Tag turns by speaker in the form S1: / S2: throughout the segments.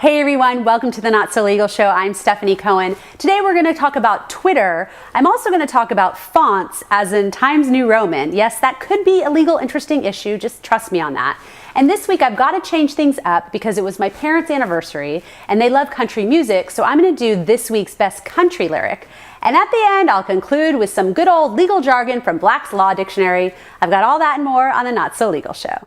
S1: Hey everyone, welcome to the Not So Legal Show. I'm Stephanie Cohen. Today we're going to talk about Twitter. I'm also going to talk about fonts, as in Times New Roman. Yes, that could be a legal interesting issue, just trust me on that. And this week I've got to change things up because it was my parents' anniversary and they love country music, so I'm going to do this week's best country lyric. And at the end, I'll conclude with some good old legal jargon from Black's Law Dictionary. I've got all that and more on the Not So Legal Show.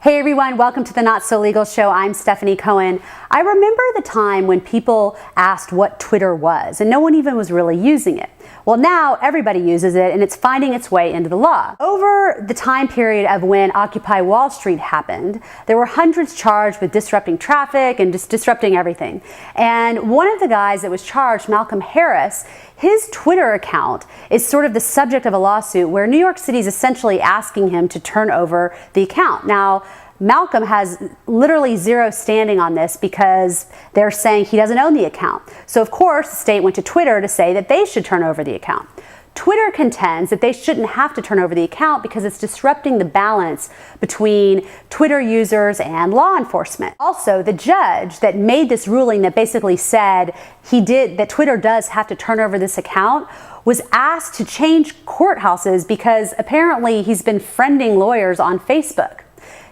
S1: Hey everyone, welcome to the Not So Legal Show. I'm Stephanie Cohen. I remember the time when people asked what Twitter was and no one even was really using it. Well, now everybody uses it and it's finding its way into the law. Over the time period of when Occupy Wall Street happened, there were hundreds charged with disrupting traffic and just disrupting everything. And one of the guys that was charged, Malcolm Harris, his Twitter account is sort of the subject of a lawsuit where New York City is essentially asking him to turn over the account. Now, Malcolm has literally zero standing on this because they're saying he doesn't own the account. So of course, the state went to Twitter to say that they should turn over the account. Twitter contends that they shouldn't have to turn over the account because it's disrupting the balance between Twitter users and law enforcement. Also, the judge that made this ruling that basically said that Twitter does have to turn over this account was asked to change courthouses because apparently he's been friending lawyers on Facebook.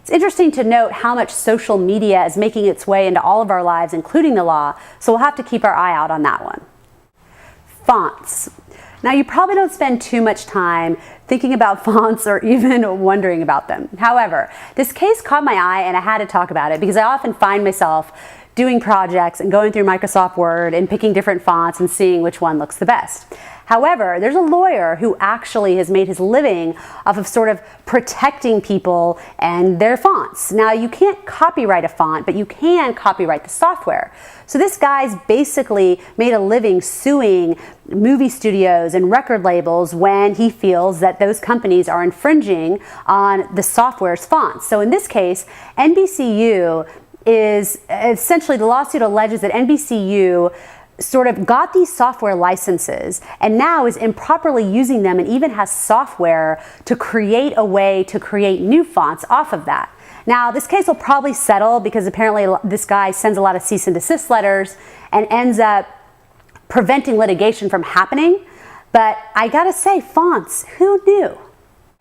S1: It's interesting to note how much social media is making its way into all of our lives, including the law, so we'll have to keep our eye out on that one. Fonts. Now, you probably don't spend too much time thinking about fonts or even wondering about them. However, this case caught my eye and I had to talk about it because I often find myself doing projects and going through Microsoft Word and picking different fonts and seeing which one looks the best. However, there's a lawyer who actually has made his living off of sort of protecting people and their fonts. Now, you can't copyright a font, but you can copyright the software. So this guy's basically made a living suing movie studios and record labels when he feels that those companies are infringing on the software's fonts. So in this case, NBCU is essentially, the lawsuit alleges that NBCU sort of got these software licenses and now is improperly using them and even has software to create a way to create new fonts off of that. Now, this case will probably settle because apparently this guy sends a lot of cease and desist letters and ends up preventing litigation from happening. But I gotta say, fonts, who knew?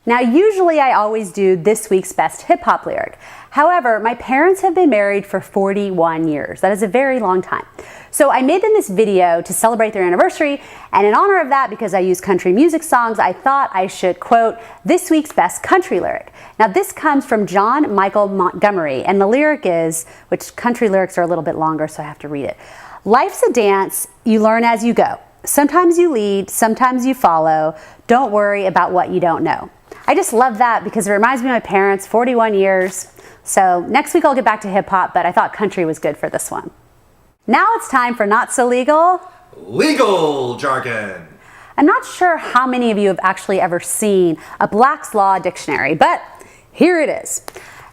S1: Now, usually I always do this week's best hip hop lyric. However, my parents have been married for 41 years. That is a very long time. So I made them this video to celebrate their anniversary, and in honor of that, because I use country music songs, I thought I should quote this week's best country lyric. Now, this comes from John Michael Montgomery, and the lyric is, which country lyrics are a little bit longer, so I have to read it. Life's a dance, you learn as you go. Sometimes you lead, sometimes you follow. Don't worry about what you don't know. I just love that because it reminds me of my parents, 41 years. So next week I'll get back to hip hop, but I thought country was good for this one. Now it's time for Not So Legal
S2: Jargon.
S1: I'm not sure how many of you have actually ever seen a Black's Law Dictionary, but here it is.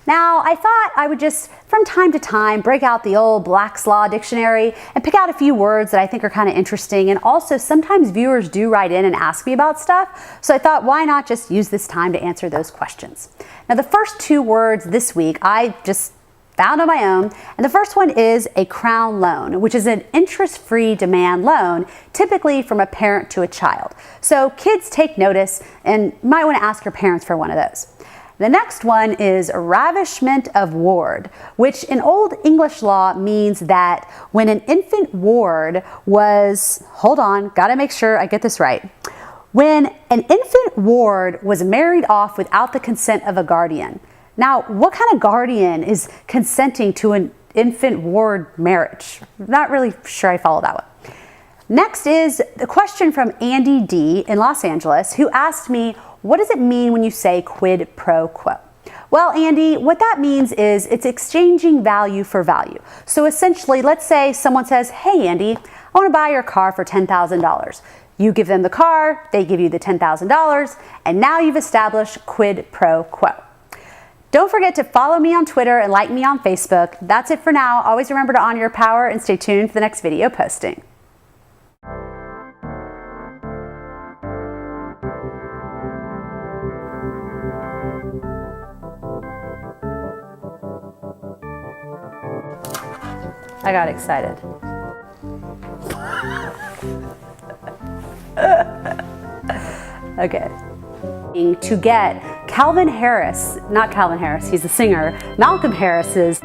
S1: Now, I thought I would just, from time to time, break out the old Black's Law Dictionary and pick out a few words that I think are kind of interesting. And also, sometimes viewers do write in and ask me about stuff. So I thought, why not just use this time to answer those questions? Now, the first two words this week, I just found on my own. And the first one is a crown loan, which is an interest-free demand loan, typically from a parent to a child. So kids take notice and might want to ask your parents for one of those. The next one is ravishment of ward, which in Old English law means that when an infant ward was, hold on, gotta make sure I get this right. When an infant ward was married off without the consent of a guardian. Now, what kind of guardian is consenting to an infant ward marriage? I'm not really sure I follow that one. Next is the question from Andy D. in Los Angeles, who asked me, what does it mean when you say quid pro quo? Well, Andy, what that means is it's exchanging value for value. So essentially, let's say someone says, hey, Andy, I want to buy your car for $10,000. You give them the car, they give you the $10,000, and now you've established quid pro quo. Don't forget to follow me on Twitter and like me on Facebook. That's it for now. Always remember to honor your power and stay tuned for the next video posting. I got excited. Okay. To get Calvin Harris, not Calvin Harris, he's a singer, Malcolm Harris's